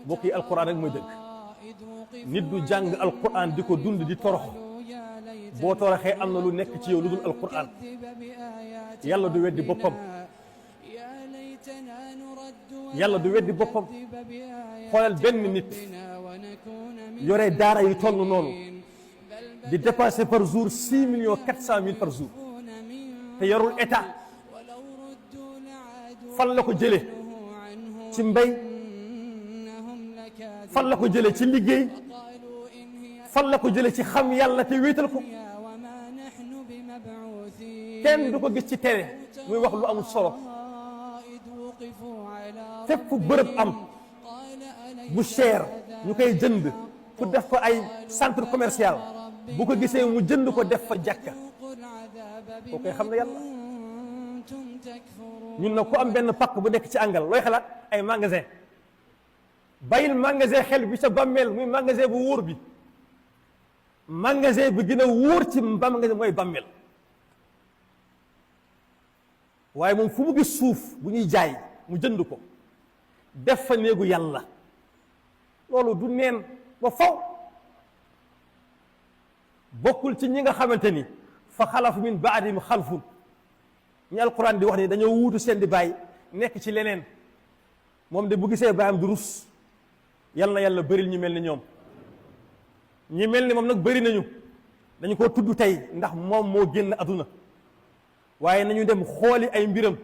mbokk yi alquran rek mooy dëgg nit du jàng alquran di ko dund di torox boo toroxee am na lu nekk ci yow lu dul alquran yàlla du weddi boppam yàlla du weddi boppam xoolal benn nit yore daara yu toll noonu di dépasser par jour 6 millions 400 000 par jour te yorul état fan la ko jëlee ci mbay fan la ko jëlee ci liggéey fan la ko jëlee ci xam yàlla te wéetal ko kenn du ko gis ci télé muy wax lu amul solo fépp fu bërëb am bu cher ñu koy jënd pour def ko ay centre commercial bu ko gisee mu jënd ko def fa jàkka koo koy xam ne yàlla ñun nag ku am benn pakk bu nekk ci àngal looy xalaat ay magasin bàyyil magasin xel bi ca bàmmeel muy magasin bu wóor bi magasin bi gën a wóor ci magasin mooy bàmmeel waaye moom fu mu gis suuf bu ñuy jaay mu jënd ko def fa néegu yàlla loolu du neen ba faw bokkul ci ñi nga xamante ni fa xalafu min baadihim xalfun ñi alquran di wax ni dañoo wuutu seen di bàyyi nekk ci leneen moom de bu gisee baayam du rus yal na yàlla bëril ñu mel ni ñoom ñi mel ni moom nag bëri nañu dañu ko tudd tey ndax moom moo génn aduna waaye nañu dem xooli ay mbiram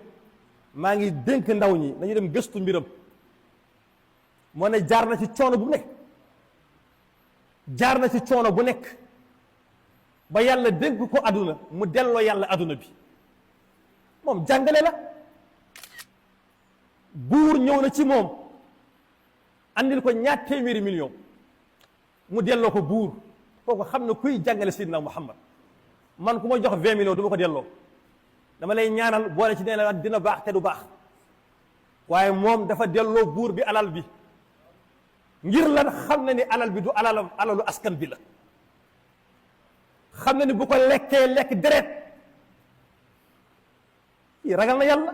maa ngi dénk ndaw ñi nañu dem gëstu mbiram moo ne jaar na ci coono bu nekk jaar na ci coono bu nekk ba yàlla dénk ko aduna mu delloo yàlla aduna bi moom jàngale la buur ñëw na ci moom andil ko ñaar téeméeri million mu delloo ko buur kooku xam na kuy jàngale Seydina Muhammad man ku ma jox 20 millions du ma ko delloo dama lay ñaanal boole ci nee la dina baax te du baax waaye moom dafa delloo buur bi alal bi ngir lan xam na ni alal bi du alalam alalu askan bi la xam na ni bu ko lekkee lekk deret kii ragal na yàlla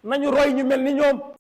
nañu roy ñu mel ni ñoom